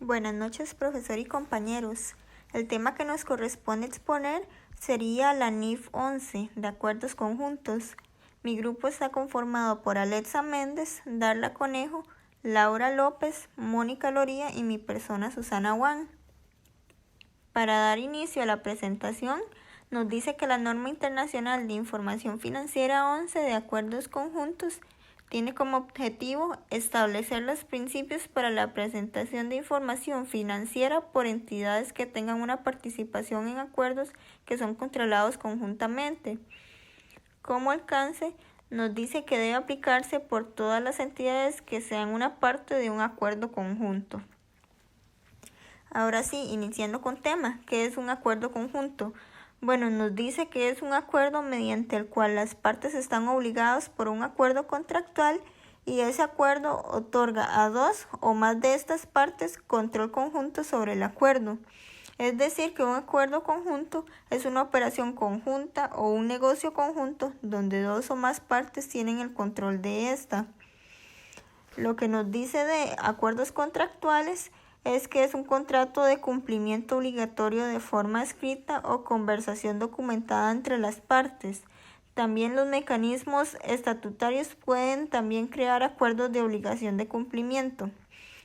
Buenas noches, profesor y compañeros. El tema que nos corresponde exponer sería la NIF 11 de acuerdos conjuntos. Mi grupo está conformado por Alexa Méndez, Darla Conejo, Laura López, Mónica Loría y mi persona Susana Juan. Para dar inicio a la presentación, nos dice que la Norma Internacional de Información Financiera 11 de acuerdos conjuntos tiene como objetivo establecer los principios para la presentación de información financiera por entidades que tengan una participación en acuerdos que son controlados conjuntamente. Como alcance, nos dice que debe aplicarse por todas las entidades que sean una parte de un acuerdo conjunto. Ahora sí, iniciando con tema, ¿qué es un acuerdo conjunto? Bueno, nos dice que es un acuerdo mediante el cual las partes están obligadas por un acuerdo contractual y ese acuerdo otorga a dos o más de estas partes control conjunto sobre el acuerdo. Es decir, que un acuerdo conjunto es una operación conjunta o un negocio conjunto donde dos o más partes tienen el control de esta. Lo que nos dice de acuerdos contractuales es que es un contrato de cumplimiento obligatorio de forma escrita o conversación documentada entre las partes. También los mecanismos estatutarios pueden también crear acuerdos de obligación de cumplimiento.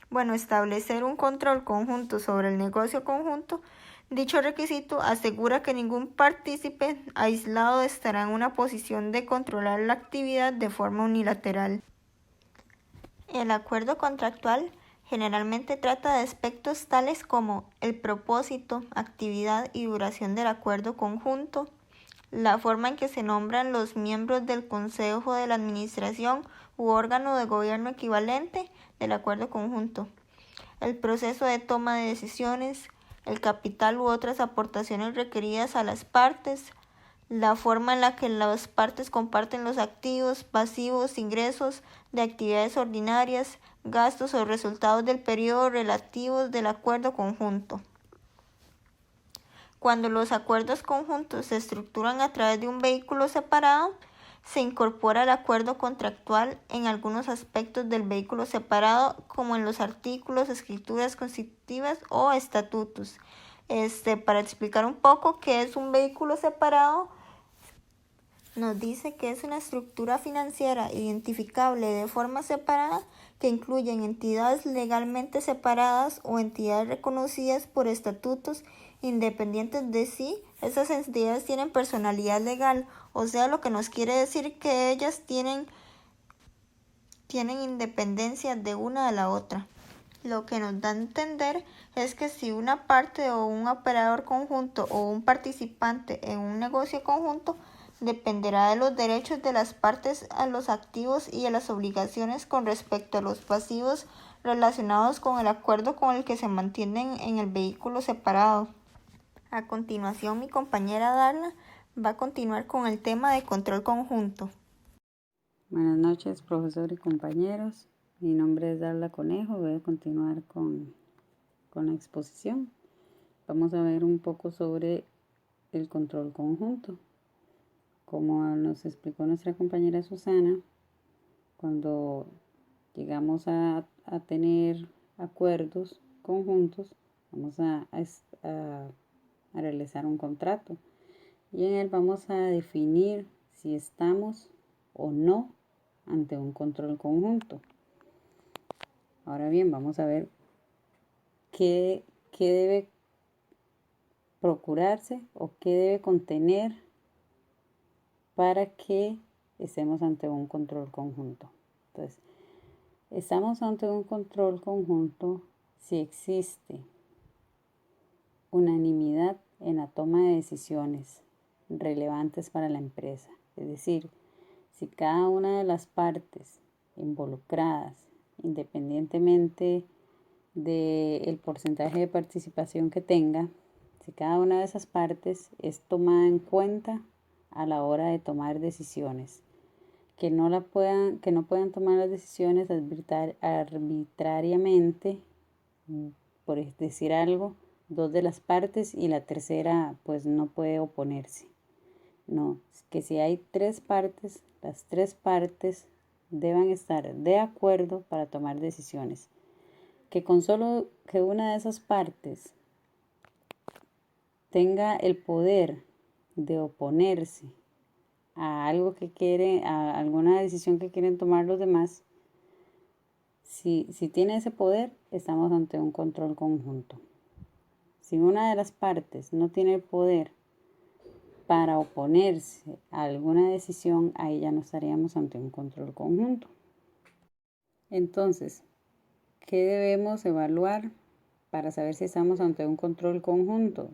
Bueno, establecer un control conjunto sobre el negocio conjunto. Dicho requisito asegura que ningún partícipe aislado estará en una posición de controlar la actividad de forma unilateral. El acuerdo contractual generalmente trata de aspectos tales como el propósito, actividad y duración del acuerdo conjunto, la forma en que se nombran los miembros del Consejo de la Administración u órgano de gobierno equivalente del acuerdo conjunto, el proceso de toma de decisiones, el capital u otras aportaciones requeridas a las partes, la forma en la que las partes comparten los activos, pasivos, ingresos de actividades ordinarias, gastos o resultados del periodo relativos del acuerdo conjunto. Cuando los acuerdos conjuntos se estructuran a través de un vehículo separado, se incorpora el acuerdo contractual en algunos aspectos del vehículo separado, como en los artículos, escrituras constitutivas o estatutos. Para explicar un poco qué es un vehículo separado, nos dice que es una estructura financiera identificable de forma separada que incluyen entidades legalmente separadas o entidades reconocidas por estatutos independientes de sí. Esas entidades tienen personalidad legal, o sea, lo que nos quiere decir que ellas tienen independencia de una de la otra. Lo que nos da a entender es que si una parte o un operador conjunto o un participante en un negocio conjunto dependerá de los derechos de las partes a los activos y a las obligaciones con respecto a los pasivos relacionados con el acuerdo con el que se mantienen en el vehículo separado. A continuación, mi compañera Darla va a continuar con el tema de control conjunto. Buenas noches, profesor y compañeros. Mi nombre es Darla Conejo. Voy a continuar con la exposición. Vamos a ver un poco sobre el control conjunto. Como nos explicó nuestra compañera Susana, cuando llegamos a tener acuerdos conjuntos, vamos a realizar un contrato y en él vamos a definir si estamos o no ante un control conjunto. Ahora bien, vamos a ver qué debe procurarse o qué debe contener para que estemos ante un control conjunto. Entonces, estamos ante un control conjunto si existe unanimidad en la toma de decisiones relevantes para la empresa. Es decir, si cada una de las partes involucradas, independientemente del porcentaje de participación que tenga, si cada una de esas partes es tomada en cuenta a la hora de tomar decisiones, que no puedan tomar las decisiones arbitrariamente, por decir algo, dos de las partes y la tercera pues no puede oponerse. No, que si hay tres partes, las tres partes deban estar de acuerdo para tomar decisiones. que con solo que una de esas partes tenga el poder de oponerse a algo que quiere, a alguna decisión que quieren tomar los demás, si tiene ese poder, estamos ante un control conjunto. Si una de las partes no tiene el poder para oponerse a alguna decisión, ahí ya no estaríamos ante un control conjunto. Entonces, ¿qué debemos evaluar para saber si estamos ante un control conjunto?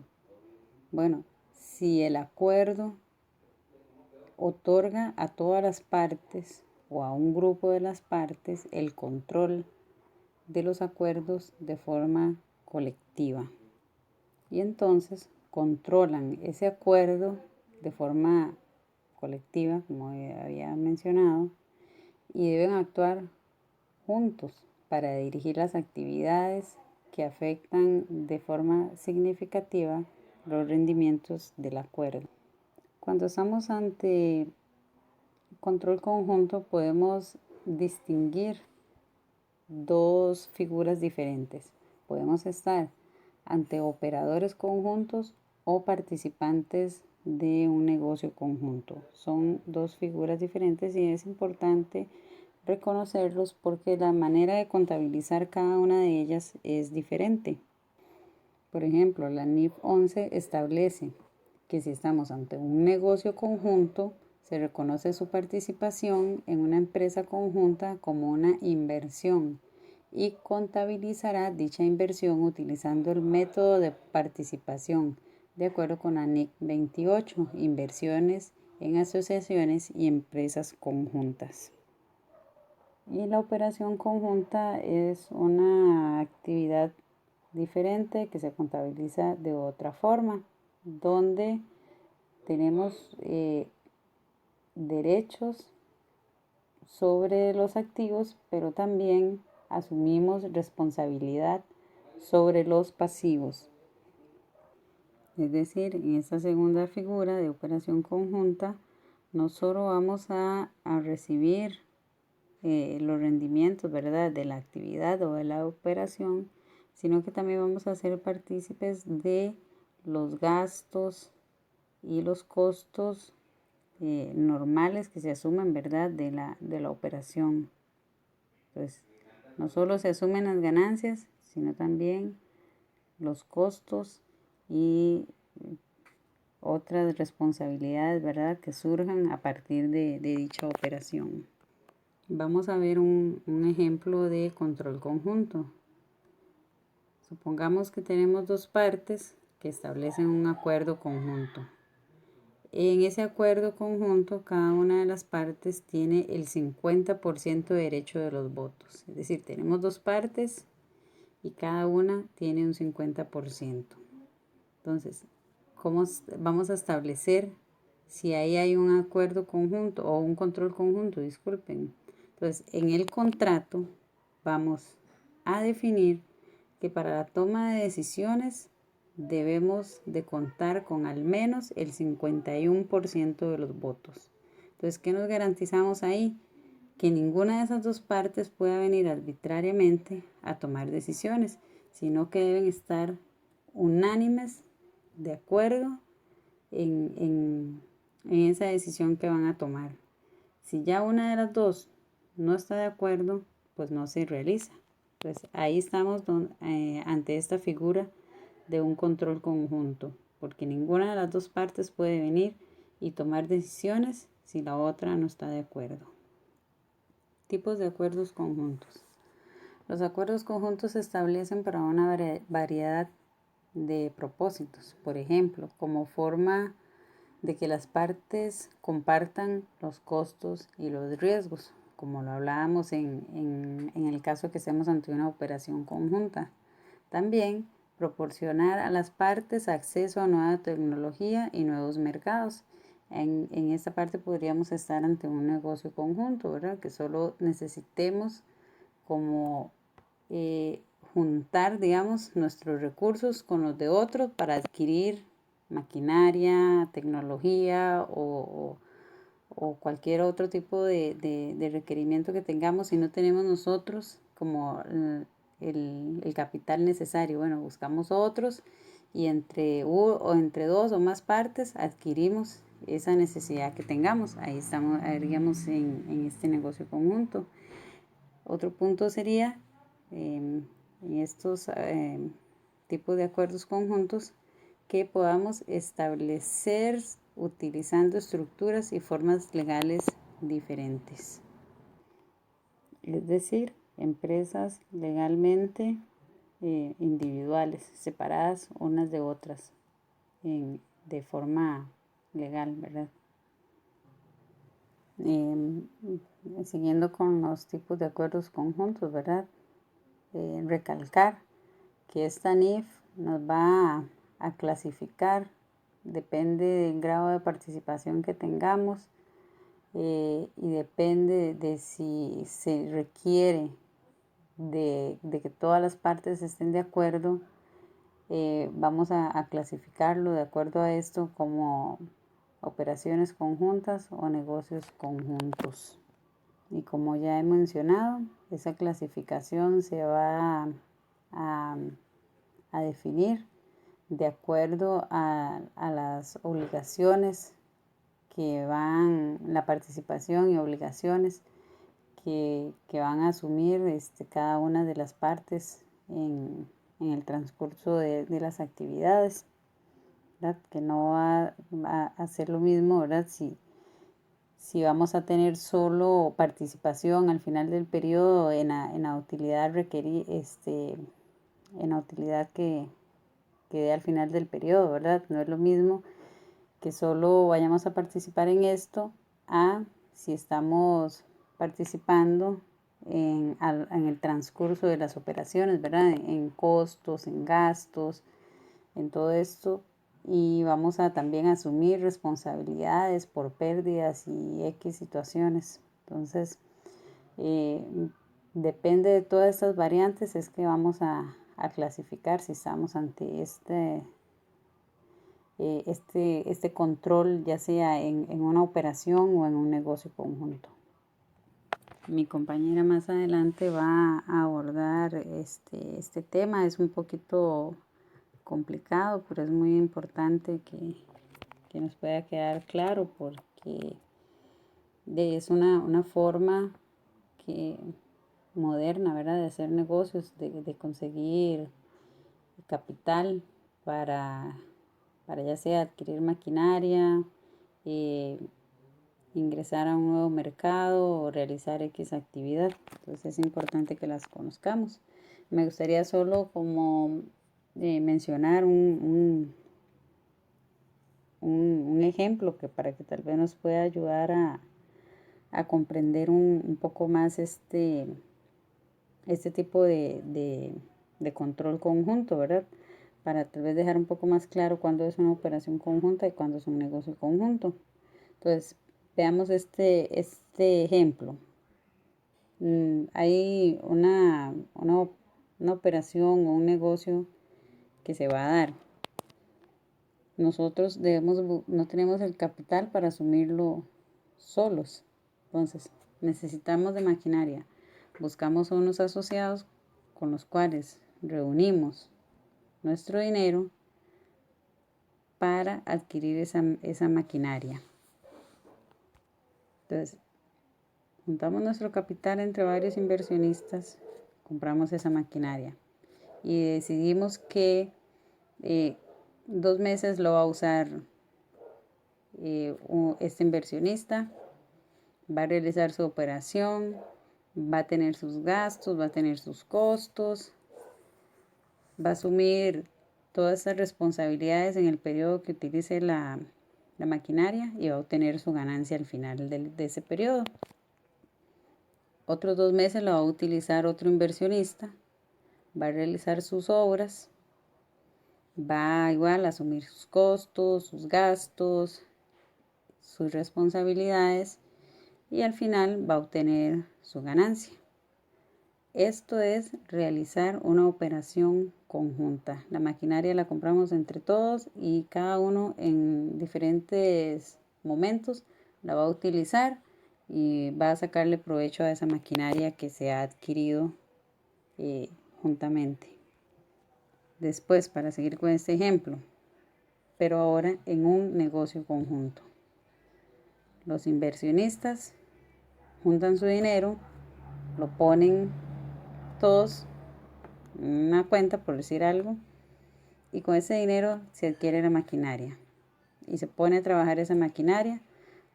Bueno, si el acuerdo otorga a todas las partes o a un grupo de las partes el control de los acuerdos de forma colectiva. Y entonces controlan ese acuerdo de forma colectiva, como había mencionado, y deben actuar juntos para dirigir las actividades que afectan de forma significativa los rendimientos del acuerdo. Cuando estamos ante control conjunto podemos distinguir dos figuras diferentes. Podemos estar ante operadores conjuntos o participantes de un negocio conjunto. Son dos figuras diferentes y es importante reconocerlos porque la manera de contabilizar cada una de ellas es diferente. Por ejemplo, la NIF 11 establece que si estamos ante un negocio conjunto, se reconoce su participación en una empresa conjunta como una inversión y contabilizará dicha inversión utilizando el método de participación de acuerdo con la NIC 28, inversiones en asociaciones y empresas conjuntas. Y la operación conjunta es una actividad diferente que se contabiliza de otra forma, donde tenemos derechos sobre los activos, pero también asumimos responsabilidad sobre los pasivos. Es decir, en esta segunda figura de operación conjunta, no solo vamos a recibir los rendimientos, ¿verdad?, de la actividad o de la operación, sino que también vamos a ser partícipes de los gastos y los costos normales que se asumen, ¿verdad?, de la operación. Entonces, no solo se asumen las ganancias, sino también los costos y otras responsabilidades, ¿verdad?, que surjan a partir de dicha operación. Vamos a ver un ejemplo de control conjunto. Supongamos que tenemos dos partes que establecen un acuerdo conjunto. En ese acuerdo conjunto, cada una de las partes tiene el 50% de derecho de los votos. Es decir, tenemos dos partes y cada una tiene un 50%. Entonces, ¿cómo vamos a establecer si ahí hay un acuerdo conjunto o un control conjunto? Disculpen. Entonces, en el contrato vamos a definir que para la toma de decisiones debemos de contar con al menos el 51% de los votos. Entonces, ¿qué nos garantizamos ahí? Que ninguna de esas dos partes pueda venir arbitrariamente a tomar decisiones, sino que deben estar unánimes de acuerdo en esa decisión que van a tomar. Si ya una de las dos no está de acuerdo, pues no se realiza. Entonces ahí estamos ante esta figura de un control conjunto, porque ninguna de las dos partes puede venir y tomar decisiones si la otra no está de acuerdo. Tipos de acuerdos conjuntos. Los acuerdos conjuntos se establecen para una variedad de propósitos, por ejemplo, como forma de que las partes compartan los costos y los riesgos, como lo hablábamos en el caso que estemos ante una operación conjunta. También proporcionar a las partes acceso a nueva tecnología y nuevos mercados. En esta parte podríamos estar ante un negocio conjunto, ¿verdad? Que solo necesitemos como juntar, digamos, nuestros recursos con los de otros para adquirir maquinaria, tecnología o cualquier otro tipo de requerimiento que tengamos. Si no tenemos nosotros como el capital necesario. Bueno, buscamos otros y entre dos o más partes adquirimos esa necesidad que tengamos. Ahí haríamos en este negocio conjunto. Otro punto sería en estos tipos de acuerdos conjuntos que podamos establecer utilizando estructuras y formas legales diferentes. Es decir, empresas legalmente individuales, separadas unas de otras, de forma legal, ¿verdad? Siguiendo con los tipos de acuerdos conjuntos, ¿verdad? Recalcar que esta NIF nos va a clasificar, depende del grado de participación que tengamos y depende de si se requiere de que todas las partes estén de acuerdo. Vamos a clasificarlo de acuerdo a esto como operaciones conjuntas o negocios conjuntos. Y como ya he mencionado, esa clasificación se va a definir de acuerdo a las obligaciones que van, la participación y obligaciones que van a asumir cada una de las partes en el transcurso de las actividades, ¿verdad? Que no va a ser lo mismo, ¿verdad? Si vamos a tener solo participación al final del periodo en la utilidad en la utilidad que dé al final del periodo, ¿verdad? No es lo mismo que solo vayamos a participar en esto a si estamos participando en el transcurso de las operaciones, ¿verdad? En costos, en gastos, en todo esto. Y vamos a también asumir responsabilidades por pérdidas y X situaciones. Entonces, depende de todas estas variantes es que vamos a clasificar si estamos ante este control, ya sea en una operación o en un negocio conjunto. Mi compañera más adelante va a abordar este tema. Es un poquito complicado, pero es muy importante que nos pueda quedar claro porque es una forma moderna, ¿verdad? De hacer negocios, de conseguir capital para ya sea adquirir maquinaria, ingresar a un nuevo mercado o realizar X actividad. Entonces es importante que las conozcamos. Me gustaría solo como mencionar un ejemplo para que tal vez nos pueda ayudar a comprender un poco más este tipo de control conjunto, ¿verdad? Para tal vez dejar un poco más claro cuándo es una operación conjunta y cuándo es un negocio conjunto. Entonces, veamos este ejemplo. Hay una operación o un negocio que se va a dar. Nosotros no tenemos el capital para asumirlo solos. Entonces, necesitamos de maquinaria. Buscamos a unos asociados con los cuales reunimos nuestro dinero para adquirir esa maquinaria. Entonces, juntamos nuestro capital entre varios inversionistas, compramos esa maquinaria y decidimos que 2 meses lo va a usar este inversionista, va a realizar su operación, va a tener sus gastos, va a tener sus costos, va a asumir todas esas responsabilidades en el periodo que utilice la maquinaria y va a obtener su ganancia al final de ese periodo. Otros 2 meses lo va a utilizar otro inversionista, va a realizar sus obras, va igual a asumir sus costos, sus gastos, sus responsabilidades y al final va a obtener su ganancia. Esto es realizar una operación conjunta. La maquinaria la compramos entre todos y cada uno en diferentes momentos la va a utilizar y va a sacarle provecho a esa maquinaria que se ha adquirido juntamente. Después, para seguir con este ejemplo, pero ahora en un negocio conjunto. Los inversionistas juntan su dinero, lo ponen todos en una cuenta, por decir algo, y con ese dinero se adquiere la maquinaria y se pone a trabajar esa maquinaria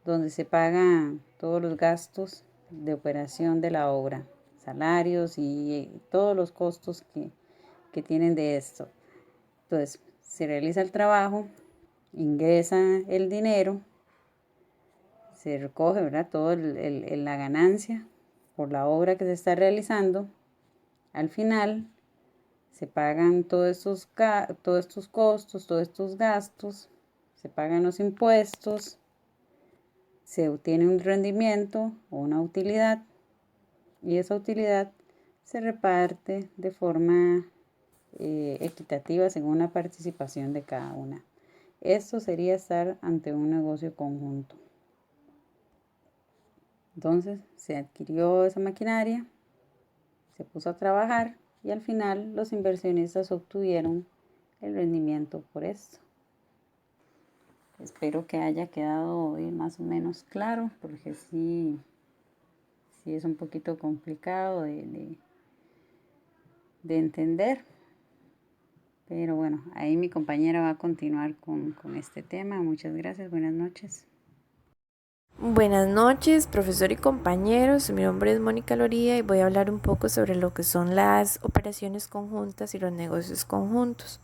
donde se pagan todos los gastos de operación de la obra, salarios y todos los costos que tienen de esto. Entonces, se realiza el trabajo, ingresa el dinero, se recoge, ¿verdad?, toda la ganancia por la obra que se está realizando. Al final, se pagan todos estos costos, todos estos gastos, se pagan los impuestos, se obtiene un rendimiento o una utilidad y esa utilidad se reparte de forma equitativa según la participación de cada una. Esto sería estar ante un negocio conjunto. Entonces se adquirió esa maquinaria, se puso a trabajar y al final los inversionistas obtuvieron el rendimiento por esto. Espero que haya quedado más o menos claro, porque sí es un poquito complicado de entender. Pero bueno, ahí mi compañera va a continuar con este tema. Muchas gracias, buenas noches. Buenas noches, profesor y compañeros. Mi nombre es Mónica Loría y voy a hablar un poco sobre lo que son las operaciones conjuntas y los negocios conjuntos.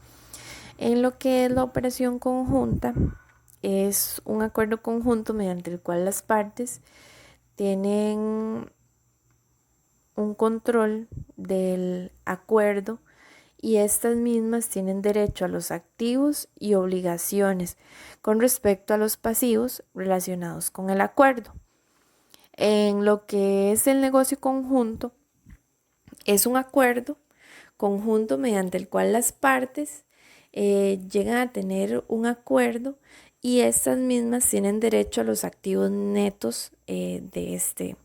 En lo que es la operación conjunta, es un acuerdo conjunto mediante el cual las partes tienen un control del acuerdo y estas mismas tienen derecho a los activos y obligaciones con respecto a los pasivos relacionados con el acuerdo. En lo que es el negocio conjunto, es un acuerdo conjunto mediante el cual las partes llegan a tener un acuerdo y estas mismas tienen derecho a los activos netos de este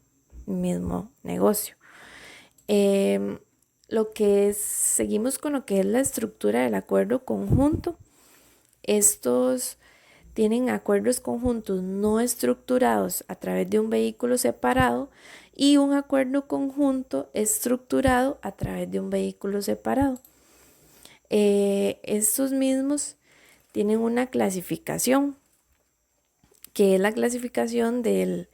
mismo negocio. Seguimos con lo que es la estructura del acuerdo conjunto. Estos tienen acuerdos conjuntos no estructurados a través de un vehículo separado y un acuerdo conjunto estructurado a través de un vehículo separado. Estos mismos tienen una clasificación, que es la clasificación del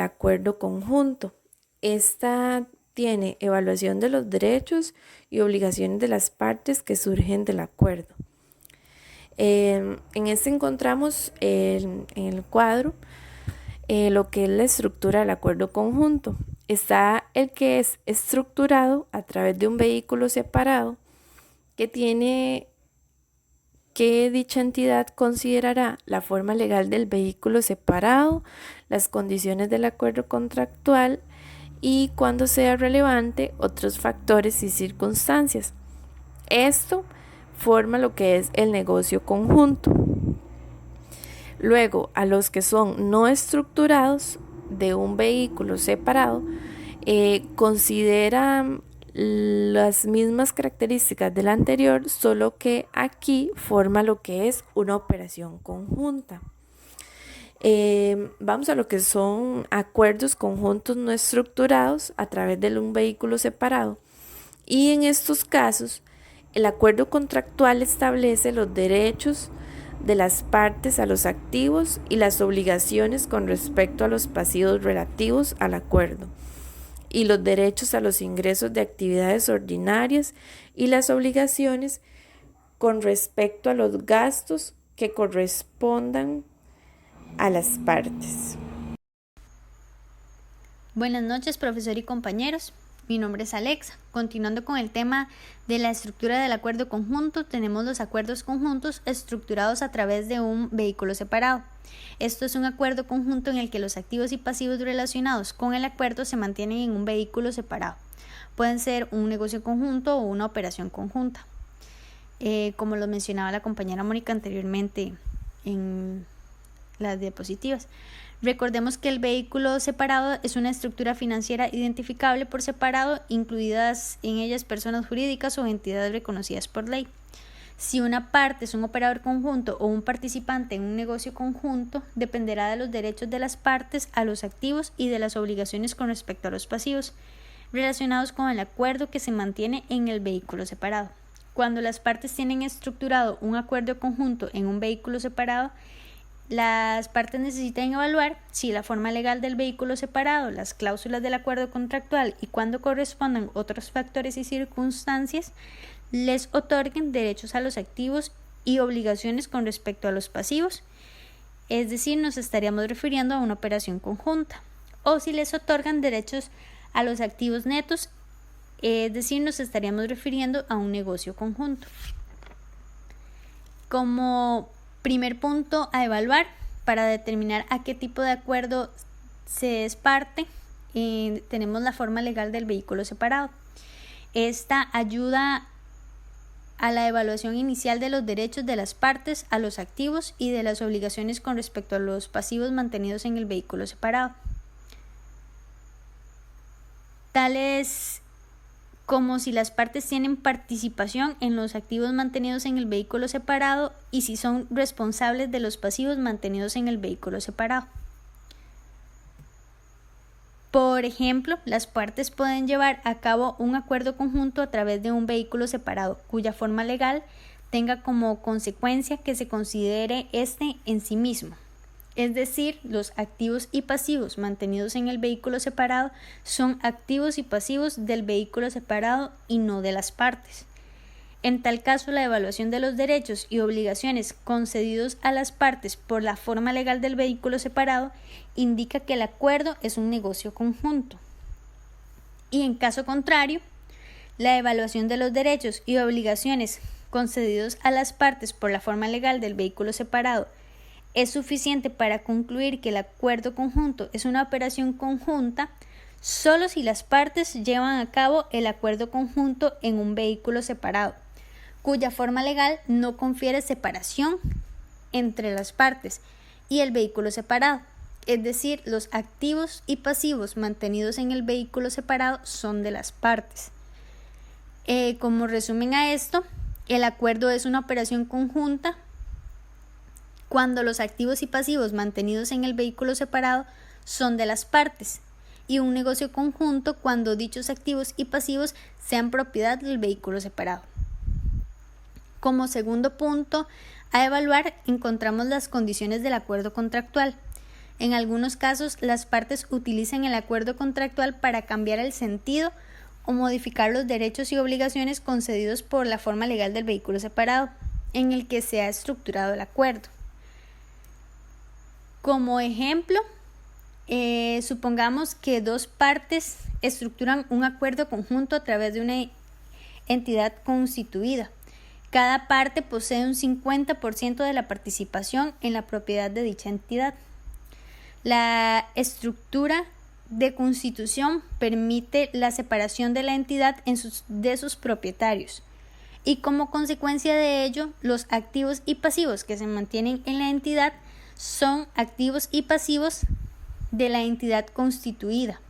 acuerdo conjunto. Esta tiene evaluación de los derechos y obligaciones de las partes que surgen del acuerdo. En este encontramos en el cuadro lo que es la estructura del acuerdo conjunto. Está el que es estructurado a través de un vehículo separado que tiene que dicha entidad considerará la forma legal del vehículo separado, las condiciones del acuerdo contractual y, cuando sea relevante, otros factores y circunstancias. Esto forma lo que es el negocio conjunto. Luego, a los que son no estructurados de un vehículo separado, consideran las mismas características del anterior, solo que aquí forma lo que es una operación conjunta. Vamos a lo que son acuerdos conjuntos no estructurados a través de un vehículo separado. Y en estos casos, el acuerdo contractual establece los derechos de las partes a los activos y las obligaciones con respecto a los pasivos relativos al acuerdo, y los derechos a los ingresos de actividades ordinarias y las obligaciones con respecto a los gastos que correspondan a las partes. Buenas noches, profesor y compañeros. Mi nombre es Alexa. Continuando con el tema de la estructura del acuerdo conjunto, tenemos los acuerdos conjuntos estructurados a través de un vehículo separado. Esto es un acuerdo conjunto en el que los activos y pasivos relacionados con el acuerdo se mantienen en un vehículo separado. Pueden ser un negocio conjunto o una operación conjunta. Como lo mencionaba la compañera Mónica anteriormente en las diapositivas. Recordemos que el vehículo separado es una estructura financiera identificable por separado, incluidas en ellas personas jurídicas o entidades reconocidas por ley. Si una parte es un operador conjunto o un participante en un negocio conjunto, dependerá de los derechos de las partes a los activos y de las obligaciones con respecto a los pasivos, relacionados con el acuerdo que se mantiene en el vehículo separado. Cuando las partes tienen estructurado un acuerdo conjunto en un vehículo separado, las partes necesitan evaluar si la forma legal del vehículo separado, las cláusulas del acuerdo contractual y cuando correspondan otros factores y circunstancias, les otorguen derechos a los activos y obligaciones con respecto a los pasivos, es decir, nos estaríamos refiriendo a una operación conjunta, o si les otorgan derechos a los activos netos, es decir, nos estaríamos refiriendo a un negocio conjunto. Como primer punto a evaluar para determinar a qué tipo de acuerdo se es parte, tenemos la forma legal del vehículo separado. Esta ayuda a la evaluación inicial de los derechos de las partes a los activos y de las obligaciones con respecto a los pasivos mantenidos en el vehículo separado. Tales como si las partes tienen participación en los activos mantenidos en el vehículo separado y si son responsables de los pasivos mantenidos en el vehículo separado. Por ejemplo, las partes pueden llevar a cabo un acuerdo conjunto a través de un vehículo separado, cuya forma legal tenga como consecuencia que se considere este en sí mismo. Es decir, los activos y pasivos mantenidos en el vehículo separado son activos y pasivos del vehículo separado y no de las partes. En tal caso, la evaluación de los derechos y obligaciones concedidos a las partes por la forma legal del vehículo separado indica que el acuerdo es un negocio conjunto. Y en caso contrario, la evaluación de los derechos y obligaciones concedidos a las partes por la forma legal del vehículo separado es suficiente para concluir que el acuerdo conjunto es una operación conjunta solo si las partes llevan a cabo el acuerdo conjunto en un vehículo separado, cuya forma legal no confiere separación entre las partes y el vehículo separado, es decir, los activos y pasivos mantenidos en el vehículo separado son de las partes. Como resumen a esto, el acuerdo es una operación conjunta cuando los activos y pasivos mantenidos en el vehículo separado son de las partes, y un negocio conjunto cuando dichos activos y pasivos sean propiedad del vehículo separado. Como segundo punto a evaluar, encontramos las condiciones del acuerdo contractual. En algunos casos, las partes utilizan el acuerdo contractual para cambiar el sentido o modificar los derechos y obligaciones concedidos por la forma legal del vehículo separado, en el que se ha estructurado el acuerdo. Como ejemplo, supongamos que dos partes estructuran un acuerdo conjunto a través de una entidad constituida. Cada parte posee un 50% de la participación en la propiedad de dicha entidad. La estructura de constitución permite la separación de la entidad de sus propietarios y como consecuencia de ello, los activos y pasivos que se mantienen en la entidad son activos y pasivos de la entidad constituida.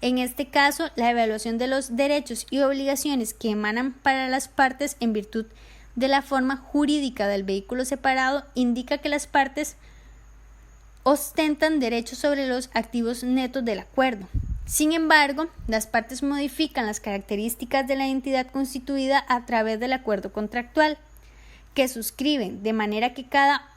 En este caso, la evaluación de los derechos y obligaciones que emanan para las partes en virtud de la forma jurídica del vehículo separado indica que las partes ostentan derechos sobre los activos netos del acuerdo. Sin embargo, las partes modifican las características de la entidad constituida a través del acuerdo contractual que suscriben, de manera que cada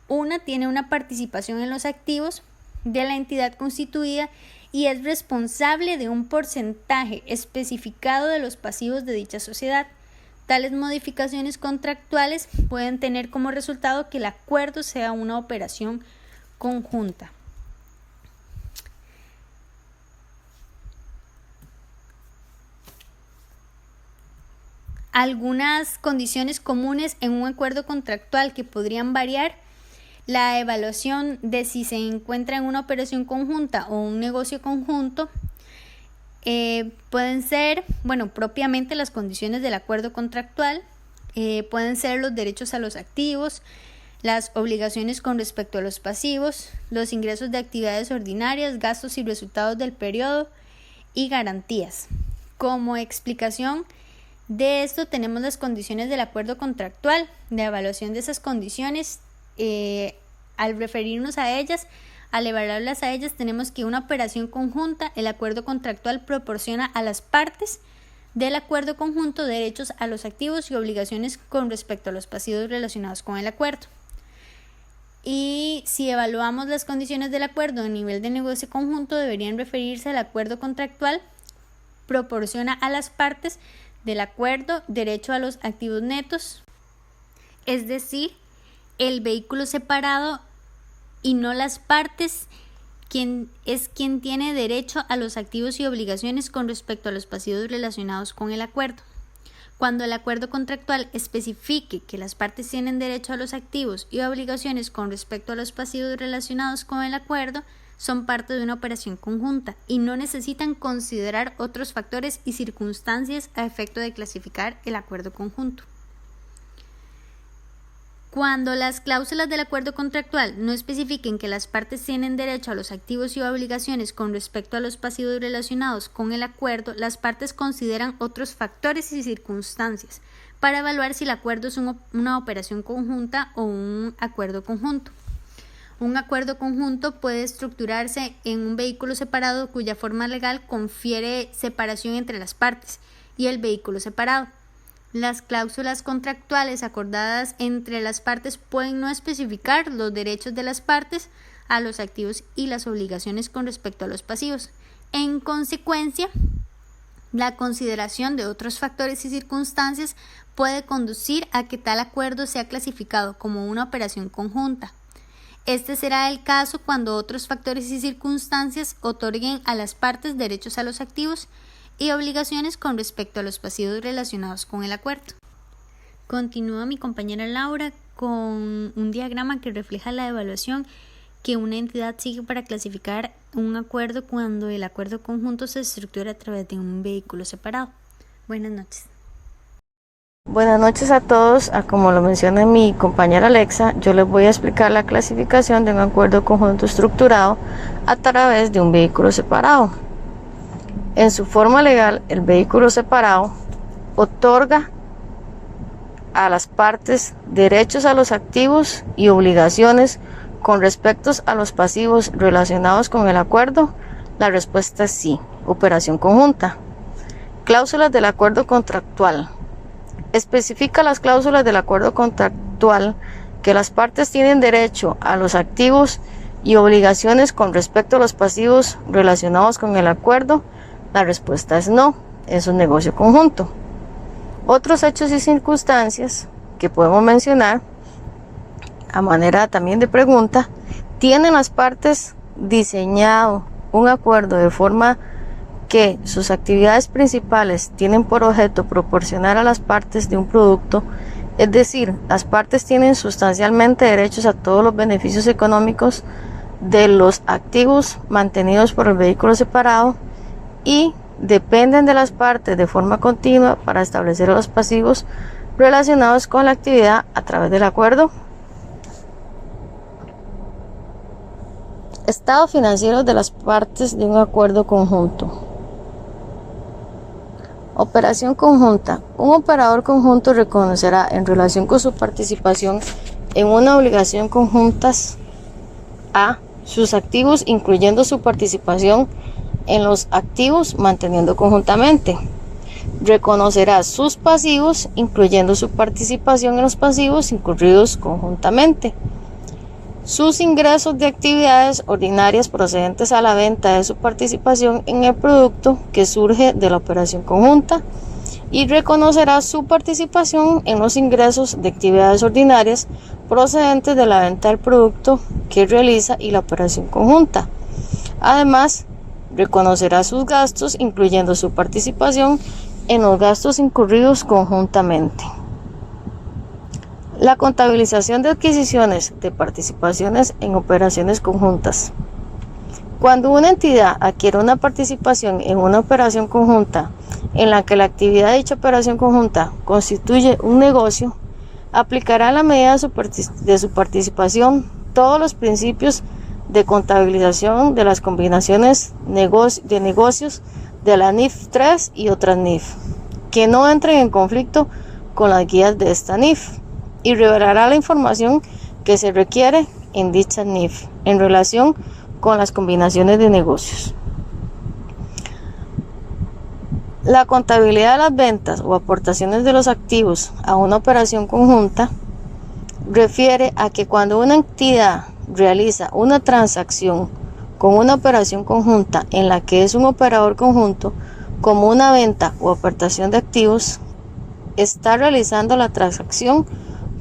una tiene una participación en los activos de la entidad constituida y es responsable de un porcentaje especificado de los pasivos de dicha sociedad. Tales modificaciones contractuales pueden tener como resultado que el acuerdo sea una operación conjunta. Algunas condiciones comunes en un acuerdo contractual que podrían variar la evaluación de si se encuentra en una operación conjunta o un negocio conjunto pueden ser, propiamente las condiciones del acuerdo contractual, pueden ser los derechos a los activos, las obligaciones con respecto a los pasivos, los ingresos de actividades ordinarias, gastos y resultados del periodo y garantías. Como explicación de esto tenemos las condiciones del acuerdo contractual, de evaluación de esas condiciones. Al referirnos a ellas, al evaluarlas a ellas, tenemos que una operación conjunta, el acuerdo contractual proporciona a las partes del acuerdo conjunto derechos a los activos y obligaciones con respecto a los pasivos relacionados con el acuerdo. Y si evaluamos las condiciones del acuerdo a nivel de negocio conjunto, deberían referirse al acuerdo contractual proporciona a las partes del acuerdo derecho a los activos netos, es decir, el vehículo separado y no las partes, quien tiene derecho a los activos y obligaciones con respecto a los pasivos relacionados con el acuerdo. Cuando el acuerdo contractual especifique que las partes tienen derecho a los activos y obligaciones con respecto a los pasivos relacionados con el acuerdo, son parte de una operación conjunta y no necesitan considerar otros factores y circunstancias a efecto de clasificar el acuerdo conjunto. Cuando las cláusulas del acuerdo contractual no especifiquen que las partes tienen derecho a los activos y obligaciones con respecto a los pasivos relacionados con el acuerdo, las partes consideran otros factores y circunstancias para evaluar si el acuerdo es una operación conjunta o un acuerdo conjunto. Un acuerdo conjunto puede estructurarse en un vehículo separado cuya forma legal confiere separación entre las partes y el vehículo separado. Las cláusulas contractuales acordadas entre las partes pueden no especificar los derechos de las partes a los activos y las obligaciones con respecto a los pasivos. En consecuencia, la consideración de otros factores y circunstancias puede conducir a que tal acuerdo sea clasificado como una operación conjunta. Este será el caso cuando otros factores y circunstancias otorguen a las partes derechos a los activos y obligaciones con respecto a los pasivos relacionados con el acuerdo. Continúa mi compañera Laura con un diagrama que refleja la evaluación que una entidad sigue para clasificar un acuerdo cuando el acuerdo conjunto se estructura a través de un vehículo separado. Buenas noches. Buenas noches a todos. Como lo menciona mi compañera Alexa, yo les voy a explicar la clasificación de un acuerdo conjunto estructurado a través de un vehículo separado. En su forma legal, el vehículo separado otorga a las partes derechos a los activos y obligaciones con respecto a los pasivos relacionados con el acuerdo. La respuesta es sí, operación conjunta. Cláusulas del acuerdo contractual. Especifica las cláusulas del acuerdo contractual que las partes tienen derecho a los activos y obligaciones con respecto a los pasivos relacionados con el acuerdo. La respuesta es no, es un negocio conjunto. Otros hechos y circunstancias que podemos mencionar a manera también de pregunta: ¿tienen las partes diseñado un acuerdo de forma que sus actividades principales tienen por objeto proporcionar a las partes de un producto? Es decir, las partes tienen sustancialmente derechos a todos los beneficios económicos de los activos mantenidos por el vehículo separado y dependen de las partes de forma continua para establecer los pasivos relacionados con la actividad a través del acuerdo. Estado financiero de las partes de un acuerdo conjunto. Operación conjunta. Un operador conjunto reconocerá en relación con su participación en una obligación conjuntas a sus activos, incluyendo su participación en los activos manteniendo conjuntamente. Reconocerá sus pasivos, incluyendo su participación en los pasivos incurridos conjuntamente. Sus ingresos de actividades ordinarias procedentes a la venta de su participación en el producto que surge de la operación conjunta, y reconocerá su participación en los ingresos de actividades ordinarias procedentes de la venta del producto que realiza y la operación conjunta. Además, reconocerá sus gastos, incluyendo su participación en los gastos incurridos conjuntamente. La contabilización de adquisiciones de participaciones en operaciones conjuntas. Cuando una entidad adquiere una participación en una operación conjunta en la que la actividad de dicha operación conjunta constituye un negocio, aplicará en la medida de su participación todos los principios de contabilización de las combinaciones de negocios de la NIF 3 y otras NIF, que no entren en conflicto con las guías de esta NIF, y revelará la información que se requiere en dicha NIF en relación con las combinaciones de negocios. La contabilidad de las ventas o aportaciones de los activos a una operación conjunta refiere a que cuando una entidad realiza una transacción con una operación conjunta en la que es un operador conjunto, como una venta o aportación de activos, está realizando la transacción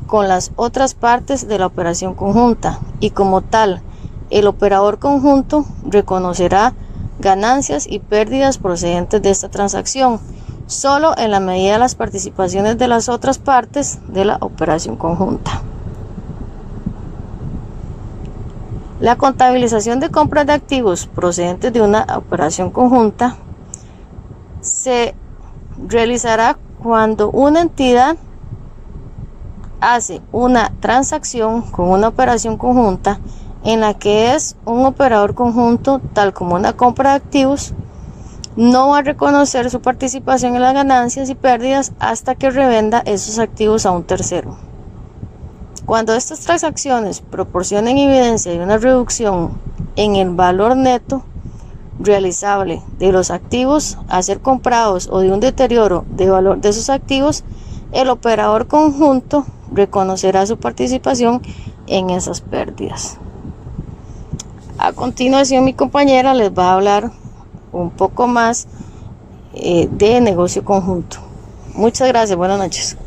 con las otras partes de la operación conjunta, y como tal, el operador conjunto reconocerá ganancias y pérdidas procedentes de esta transacción, solo en la medida de las participaciones de las otras partes de la operación conjunta. La contabilización de compras de activos procedentes de una operación conjunta se realizará cuando una entidad hace una transacción con una operación conjunta en la que es un operador conjunto, tal como una compra de activos. No va a reconocer su participación en las ganancias y pérdidas hasta que revenda esos activos a un tercero. Cuando estas transacciones proporcionen evidencia de una reducción en el valor neto realizable de los activos a ser comprados o de un deterioro de valor de esos activos, el operador conjunto reconocerá su participación en esas pérdidas. A continuación, mi compañera les va a hablar un poco más de negocio conjunto. Muchas gracias, buenas noches.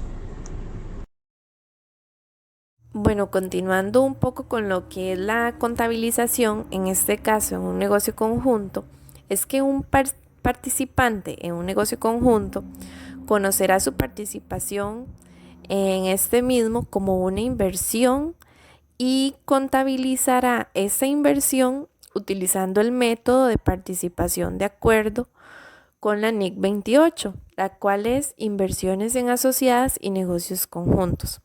Bueno, continuando un poco con lo que es la contabilización, en este caso en un negocio conjunto, es que un participante en un negocio conjunto conocerá su participación en este mismo como una inversión y contabilizará esa inversión utilizando el método de participación de acuerdo con la NIC 28, la cual es inversiones en asociadas y negocios conjuntos.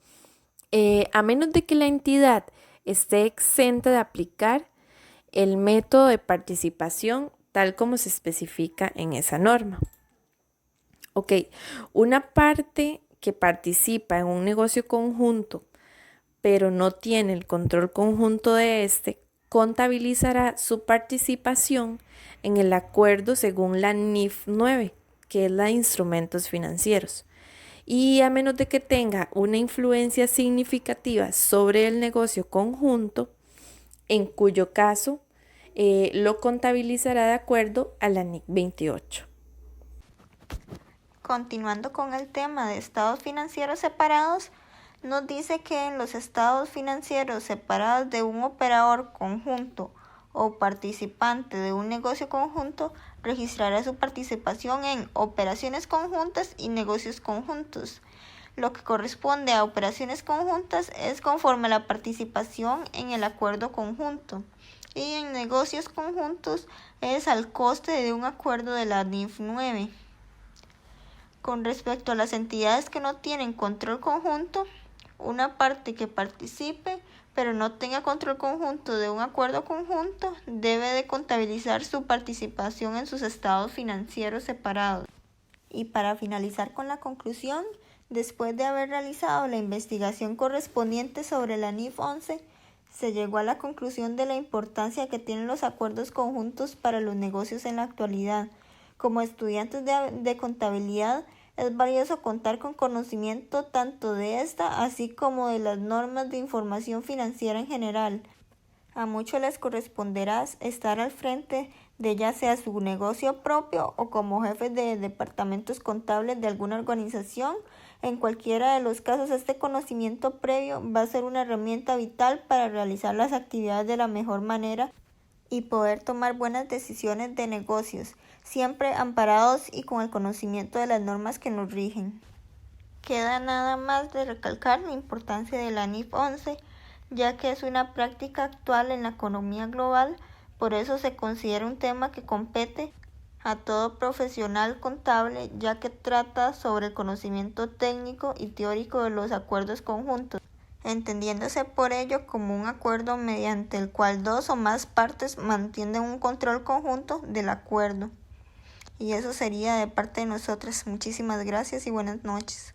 A menos de que la entidad esté exenta de aplicar el método de participación tal como se especifica en esa norma. Ok, una parte que participa en un negocio conjunto pero no tiene el control conjunto de este, contabilizará su participación en el acuerdo según la NIF 9, que es la de instrumentos financieros. Y a menos de que tenga una influencia significativa sobre el negocio conjunto, en cuyo caso lo contabilizará de acuerdo a la NIC 28. Continuando con el tema de estados financieros separados, nos dice que en los estados financieros separados de un operador conjunto o participante de un negocio conjunto registrará su participación en operaciones conjuntas y negocios conjuntos. Lo que corresponde a operaciones conjuntas es conforme a la participación en el acuerdo conjunto, y en negocios conjuntos es al coste de un acuerdo de la NIF 9. Con respecto a las entidades que no tienen control conjunto, una parte que participe pero no tenga control conjunto de un acuerdo conjunto debe de contabilizar su participación en sus estados financieros separados. Y para finalizar con la conclusión, después de haber realizado la investigación correspondiente sobre la NIF 11, se llegó a la conclusión de la importancia que tienen los acuerdos conjuntos para los negocios en la actualidad. Como estudiantes de contabilidad, es valioso contar con conocimiento tanto de esta así como de las normas de información financiera en general. A muchos les corresponderá estar al frente de ya sea su negocio propio o como jefes de departamentos contables de alguna organización. En cualquiera de los casos, este conocimiento previo va a ser una herramienta vital para realizar las actividades de la mejor manera y poder tomar buenas decisiones de negocios, siempre amparados y con el conocimiento de las normas que nos rigen. Queda nada más de recalcar la importancia de la NIF 11, ya que es una práctica actual en la economía global, por eso se considera un tema que compete a todo profesional contable, ya que trata sobre el conocimiento técnico y teórico de los acuerdos conjuntos, entendiéndose por ello como un acuerdo mediante el cual dos o más partes mantienen un control conjunto del acuerdo. Y eso sería de parte de nosotras. Muchísimas gracias y buenas noches.